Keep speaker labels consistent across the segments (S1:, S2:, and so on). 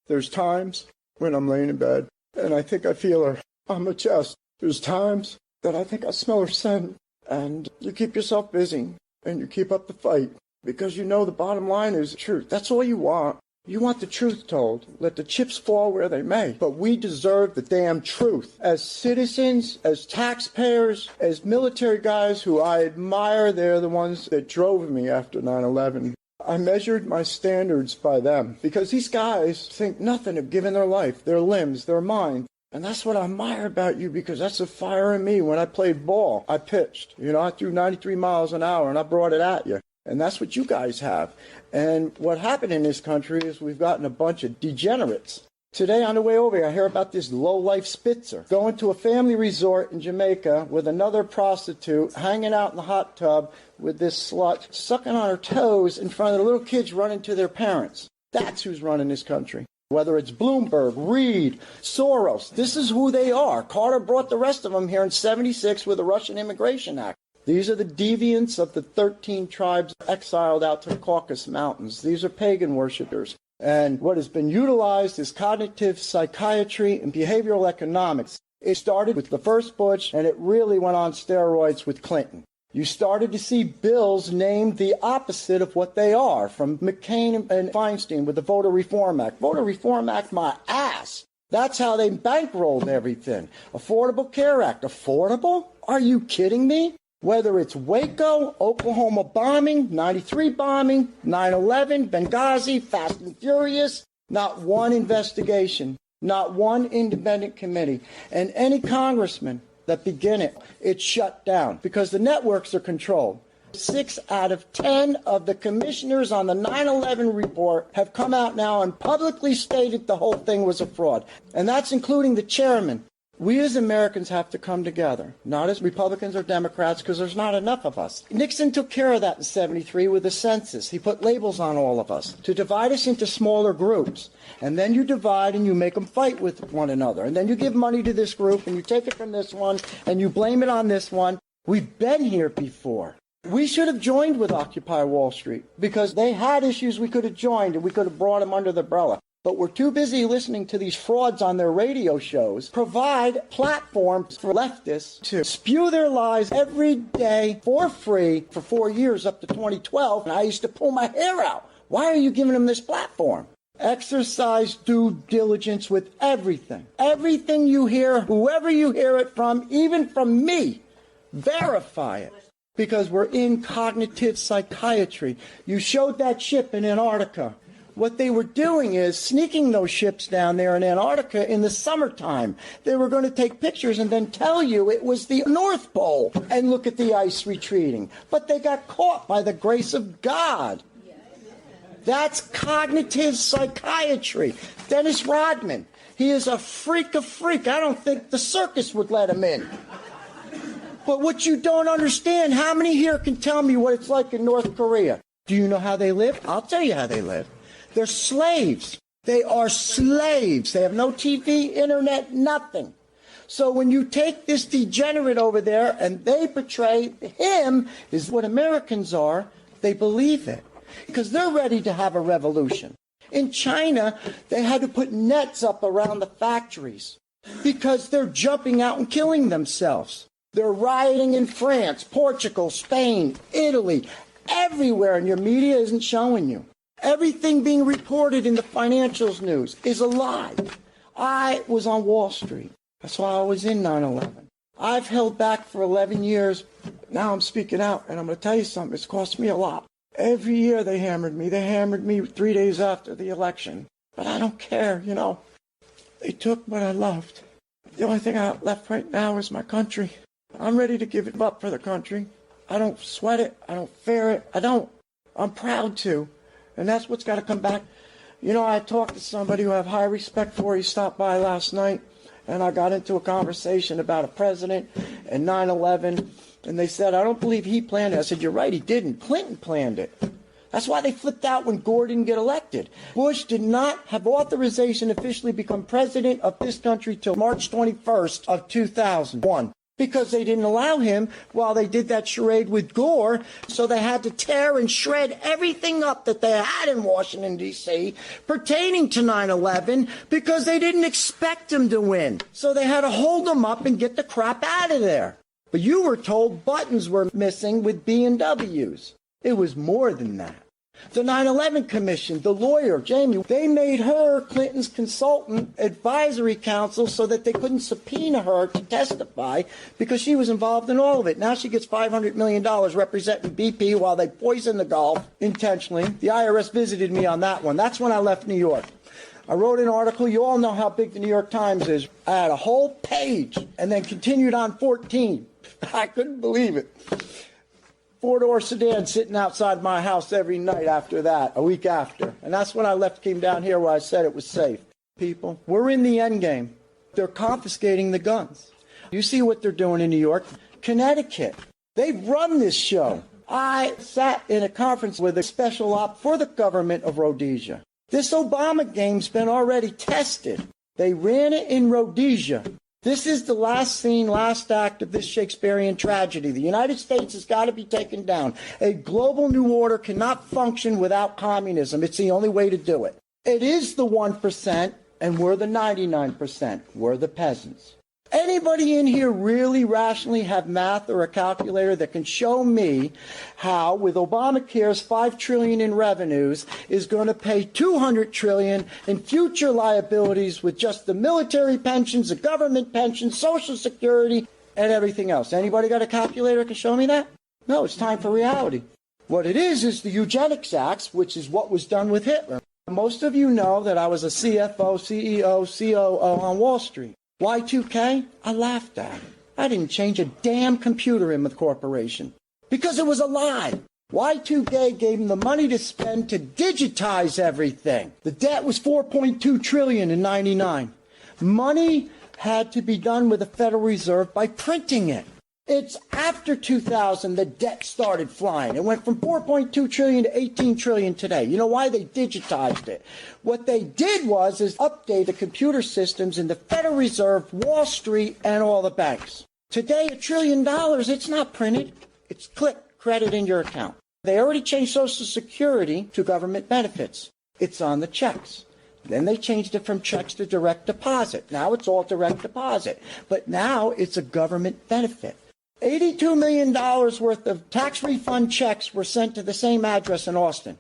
S1: There's times when I'm laying in bed and I think I feel her on my chest. There's times that I think I smell her scent. And you keep yourself busy and you keep up the fight because you know the bottom line is the truth. That's all you want. You want the truth told. Let the chips fall where they may. But we deserve the damn truth. As citizens, as taxpayers, as military guys who I admire, they're the ones that drove me after 9/11. I measured my standards by them because these guys think nothing of giving their life, their limbs, their mind. And that's what I admire about you because that's the fire in me. When I played ball, I pitched. I threw 93 miles an hour and I brought it at you. And that's what you guys have. And what happened in this country is we've gotten a bunch of degenerates. Today on the way over here, I hear about this low-life Spitzer going to a family resort in Jamaica with another prostitute, hanging out in the hot tub with this slut, sucking on her toes in front of the little kids running to their parents. That's who's running this country. Whether it's Bloomberg, Reed, Soros, this is who they are. Carter brought the rest of them here in 1976 with the Russian Immigration Act. These are the deviants of the 13 tribes exiled out to the Caucasus Mountains. These are pagan worshippers. And what has been utilized is cognitive psychiatry and behavioral economics. It started with the first Bush, and it really went on steroids with Clinton. You started to see bills named the opposite of what they are, from McCain and Feinstein with the Voter Reform Act. Voter Reform Act, my ass. That's how they bankrolled everything. Affordable Care Act. Affordable? Are you kidding me? Whether it's Waco, Oklahoma bombing, 93 bombing, 9/11, Benghazi, Fast and Furious, not one investigation, not one independent committee. And any congressman that begin it, it's shut down because the networks are controlled. 6 out of 10 of the commissioners on the 9/11 report have come out now and publicly stated the whole thing was a fraud. And that's including the chairman. We as Americans have to come together, not as Republicans or Democrats, because there's not enough of us. Nixon took care of that in 73 with the census. He put labels on all of us to divide us into smaller groups. And then you divide and you make them fight with one another. And then you give money to this group and you take it from this one and you blame it on this one. We've been here before. We should have joined with Occupy Wall Street because they had issues we could have joined and we could have brought them under the umbrella. But we're too busy listening to these frauds on their radio shows, provide platforms for leftists to spew their lies every day for free for 4 years up to 2012. And I used to pull my hair out. Why are you giving them this platform? Exercise due diligence with everything. Everything you hear, whoever you hear it from, even from me, verify it. Because we're in cognitive psychiatry. You showed that ship in Antarctica. What they were doing is sneaking those ships down there in Antarctica in the summertime. They were going to take pictures and then tell you it was the North Pole and look at the ice retreating. But they got caught by the grace of God. That's cognitive psychiatry. Dennis Rodman, he is a freak of freak. I don't think the circus would let him in. But what you don't understand, how many here can tell me what it's like in North Korea? Do you know how they live? I'll tell you how they live. They're slaves. They are slaves. They have no TV, internet, nothing. So when you take this degenerate over there and they portray him is what Americans are, they believe it. Because they're ready to have a revolution. In China, they had to put nets up around the factories because they're jumping out and killing themselves. They're rioting in France, Portugal, Spain, Italy, everywhere, and your media isn't showing you. Everything being reported in the financials news is a lie. I was on Wall Street. That's why I was in 9/11. I've held back for 11 years. Now I'm speaking out, and I'm going to tell you something. It's cost me a lot. Every year they hammered me. They hammered me 3 days after the election. But I don't care, you know. They took what I loved. The only thing I left right now is my country. I'm ready to give it up for the country. I don't sweat it. I don't fear it. I don't. I'm proud to. And that's what's got to come back. You know, I talked to somebody who I have high respect for. He stopped by last night, and I got into a conversation about a president and 9/11. And they said, I don't believe he planned it. I said, you're right, he didn't. Clinton planned it. That's why they flipped out when Gore didn't get elected. Bush did not have authorization to officially become president of this country till March 21st of 2001. because they didn't allow him while they did that charade with Gore. So they had to tear and shred everything up that they had in Washington, D.C. pertaining to 9/11 because they didn't expect him to win. So they had to hold him up and get the crap out of there. But you were told buttons were missing with B&Ws. It was more than that. The 9/11 Commission, the lawyer, Jamie, they made her Clinton's consultant advisory counsel so that they couldn't subpoena her to testify because she was involved in all of it. Now she gets $500 million representing BP while they poison the Gulf intentionally. The IRS visited me on that one. That's when I left New York. I wrote an article. You all know how big the New York Times is. I had a whole page and then continued on 14. I couldn't believe it. Four-door sedan sitting outside my house every night after that, a week after. And that's when I left, came down here where I said it was safe. People, we're in the endgame. They're confiscating the guns. You see what they're doing in New York. Connecticut, they've run this show. I sat in a conference with a special op for the government of Rhodesia. This Obama game's been already tested. They ran it in Rhodesia. This is the last scene, last act of this Shakespearean tragedy. The United States has got to be taken down. A global new order cannot function without communism. It's the only way to do it. It is the 1%, and we're the 99%. We're the peasants. Anybody in here really rationally have math or a calculator that can show me how, with Obamacare's $5 trillion in revenues, is going to pay $200 trillion in future liabilities with just the military pensions, the government pensions, Social Security, and everything else? Anybody got a calculator that can show me that? No, it's time for reality. What it is the Eugenics Acts, which is what was done with Hitler. Most of you know that I was a CFO, CEO, COO on Wall Street. Y2K, I laughed at it. I didn't change a damn computer in the corporation because it was a lie. Y2K gave them the money to spend to digitize everything. The debt was $4.2 trillion in 99. Money had to be done with the Federal Reserve by printing it. It's after 2000 the debt started flying. It went from 4.2 trillion to 18 trillion today. You know why? They digitized it. What they did was update the computer systems in the Federal Reserve, Wall Street, and all the banks. Today, $1 trillion, it's not printed. It's click, credit in your account. They already changed Social Security to government benefits. It's on the checks. Then they changed it from checks to direct deposit. Now it's all direct deposit. But now it's a government benefit. $82 million worth of tax refund checks were sent to the same address in Austin.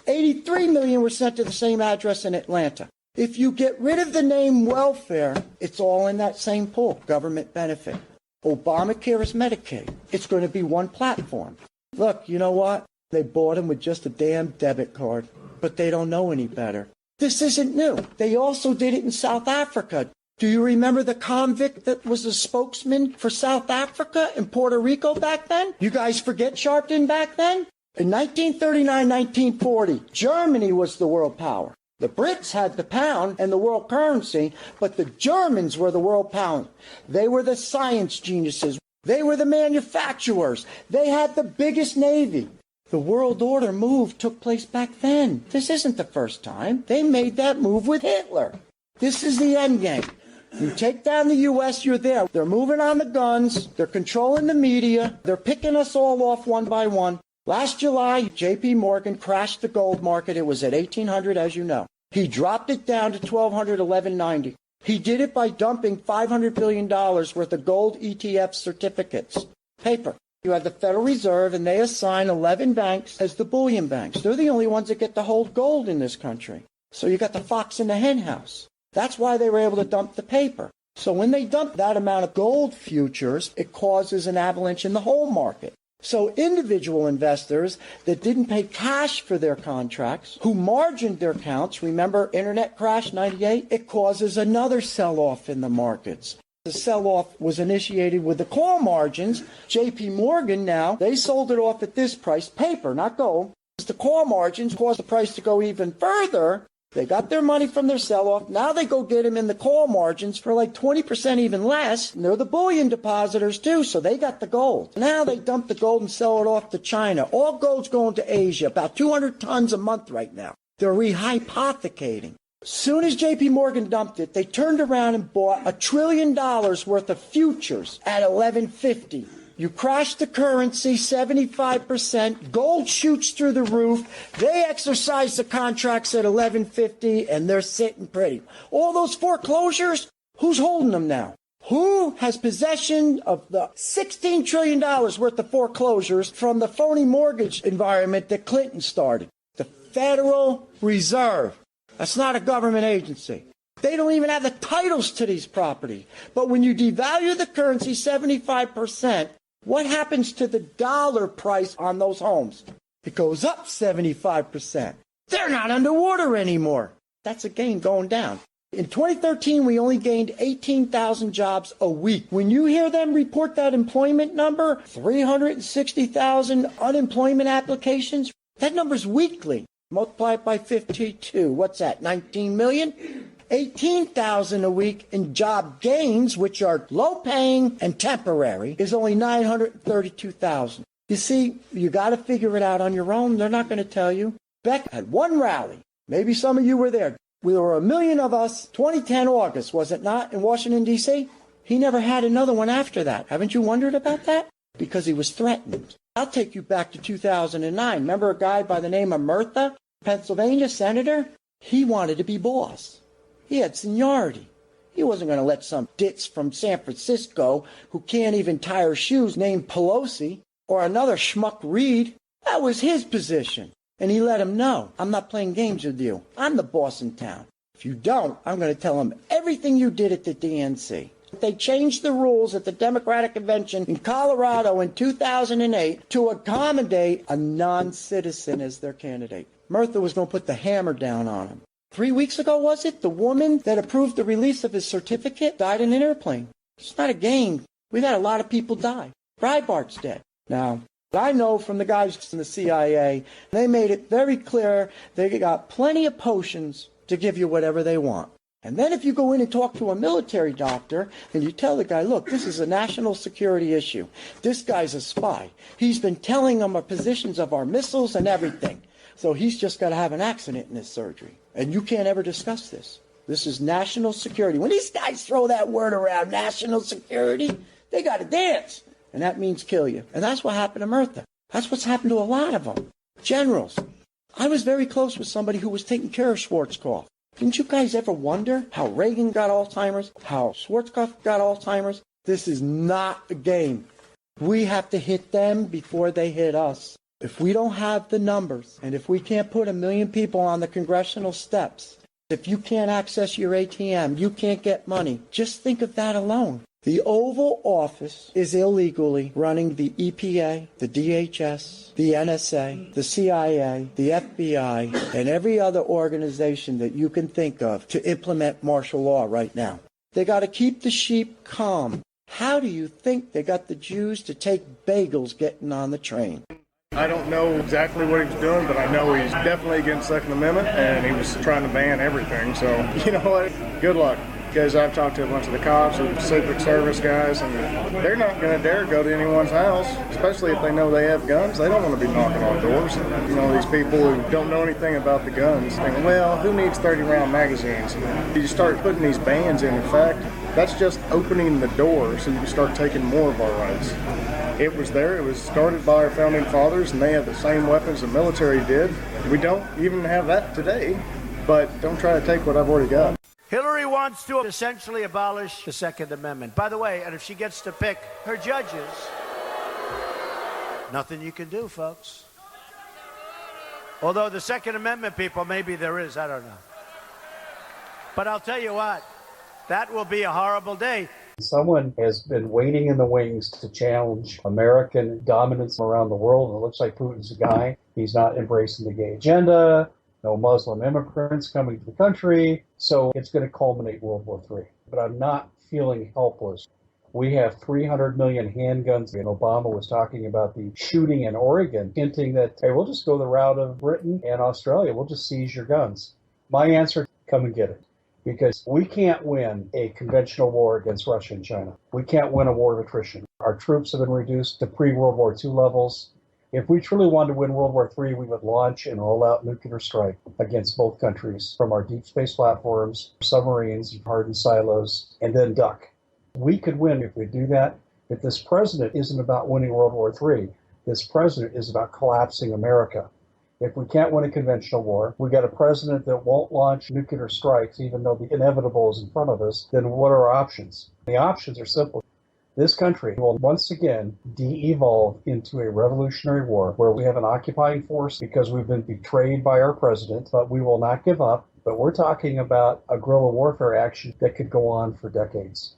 S1: $83 million were sent to the same address in Atlanta. If you get rid of the name welfare, it's all in that same pool, government benefit. Obamacare is Medicaid. It's going to be one platform. Look, you know what? They bought him with just a damn debit card, but they don't know any better. This isn't new. They also did it in South Africa. Do you remember the convict that was a spokesman for South Africa and Puerto Rico back then? You guys forget Sharpton back then? In 1939, 1940, Germany was the world power. The Brits had the pound and the world currency, but the Germans were the world power. They were the science geniuses. They were the manufacturers. They had the biggest navy. The world order move took place back then. This isn't the first time. They made that move with Hitler. This is the endgame. You take down the U.S., you're there. They're moving on the guns. They're controlling the media. They're picking us all off one by one. Last July, J.P. Morgan crashed the gold market. It was at 1,800, as you know. He dropped it down to 1,200, 1,190. He did it by dumping $500 billion worth of gold ETF certificates, paper. You have the Federal Reserve, and they assign 11 banks as the bullion banks. They're the only ones that get to hold gold in this country. So you got the fox in the hen house. That's why they were able to dump the paper. So when they dump that amount of gold futures, it causes an avalanche in the whole market. So individual investors that didn't pay cash for their contracts, who margined their accounts, remember internet crash 98? It causes another sell-off in the markets. The sell-off was initiated with the call margins. J.P. Morgan now, they sold it off at this price, paper, not gold. The call margins caused the price to go even further. They got their money from their sell-off. Now they go get them in the call margins for like 20% even less. And they're the bullion depositors too, so they got the gold. Now they dump the gold and sell it off to China. All gold's going to Asia, about 200 tons a month right now. They're rehypothecating. Soon as JP Morgan dumped it, they turned around and bought $1 trillion worth of futures at 1150. You crash the currency 75%, gold shoots through the roof, they exercise the contracts at 1150, and they're sitting pretty. All those foreclosures, who's holding them now? Who has possession of the $16 trillion worth of foreclosures from the phony mortgage environment that Clinton started? The Federal Reserve. That's not a government agency. They don't even have the titles to these properties. But when you devalue the currency 75%, what happens to the dollar price on those homes? It goes up 75%. They're not underwater anymore. That's a gain going down. In 2013, we only gained 18,000 jobs a week. When you hear them report that employment number, 360,000 unemployment applications, that number's weekly. Multiply it by 52. What's that, 19 million? 18,000 a week in job gains, which are low-paying and temporary, is only 932,000. You see, you got to figure it out on your own. They're not going to tell you. Beck had one rally. Maybe some of you were there. There were 1 million of us, 2010 August, was it not, in Washington, D.C.? He never had another one after that. Haven't you wondered about that? Because he was threatened. I'll take you back to 2009. Remember a guy by the name of Murtha, Pennsylvania senator? He wanted to be boss. He had seniority. He wasn't going to let some ditz from San Francisco who can't even tie her shoes named Pelosi or another schmuck Reed. That was his position. And he let him know, I'm not playing games with you. I'm the boss in town. If you don't, I'm going to tell him everything you did at the DNC. They changed the rules at the Democratic Convention in Colorado in 2008 to accommodate a non-citizen as their candidate. Murtha was going to put the hammer down on him. 3 weeks ago, was it? The woman that approved the release of his certificate died in an airplane. It's not a game. We've had a lot of people die. Breitbart's dead. Now, I know from the guys in the CIA, they made it very clear they got plenty of potions to give you whatever they want. And then if you go in and talk to a military doctor and you tell the guy, look, this is a national security issue. This guy's a spy. He's been telling them our positions of our missiles and everything. So he's just got to have an accident in his surgery. And you can't ever discuss this. This is national security. When these guys throw that word around, national security, they got to dance. And that means kill you. And that's what happened to Murtha. That's what's happened to a lot of them. Generals. I was very close with somebody who was taking care of Schwarzkopf. Didn't you guys ever wonder how Reagan got Alzheimer's? How Schwarzkopf got Alzheimer's? This is not a game. We have to hit them before they hit us. If we don't have the numbers, and if we can't put 1 million people on the congressional steps, if you can't access your ATM, you can't get money, just think of that alone. The Oval Office is illegally running the EPA, the DHS, the NSA, the CIA, the FBI, and every other organization that you can think of to implement martial law right now. They got to keep the sheep calm. How do you think they got the Jews to take bagels getting on the train?
S2: I don't know exactly what he was doing, but I know he's definitely against the Second Amendment, and he was trying to ban everything. So, you know what? Good luck. Because I've talked to a bunch of the cops and Secret Service guys, and they're not going to dare go to anyone's house, especially if they know they have guns. They don't want to be knocking on doors. You know, these people who don't know anything about the guns think, well, who needs 30-round magazines? You start putting these bans in effect, that's just opening the door so you can start taking more of our rights. It was there. It was started by our founding fathers, and they had the same weapons the military did. We don't even have that today, but don't try to take what I've already got.
S3: Hillary wants to essentially abolish the Second Amendment. By the way, and if she gets to pick her judges, nothing you can do, folks. Although the Second Amendment people, maybe there is, I don't know. But I'll tell you what, that will be a horrible day.
S4: Someone has been waiting in the wings to challenge American dominance around the world. It looks like Putin's a guy. He's not embracing the gay agenda. No Muslim immigrants coming to the country. So it's going to culminate World War III. But I'm not feeling helpless. We have 300 million handguns, and Obama was talking about the shooting in Oregon, hinting that, hey, we'll just go the route of Britain and Australia. We'll just seize your guns. My answer, come and get it. Because we can't win a conventional war against Russia and China. We can't win a war of attrition. Our troops have been reduced to pre-World War II levels. If we truly wanted to win World War III, we would launch an all-out nuclear strike against both countries from our deep space platforms, submarines, hardened silos, and then duck. We could win if we do that, but this president isn't about winning World War III. This president is about collapsing America. If we can't win a conventional war, we got a president that won't launch nuclear strikes, even though the inevitable is in front of us, then what are our options? The options are simple. This country will once again de-evolve into a revolutionary war where we have an occupying force because we've been betrayed by our president, but we will not give up. But we're talking about a guerrilla warfare action that could go on for decades.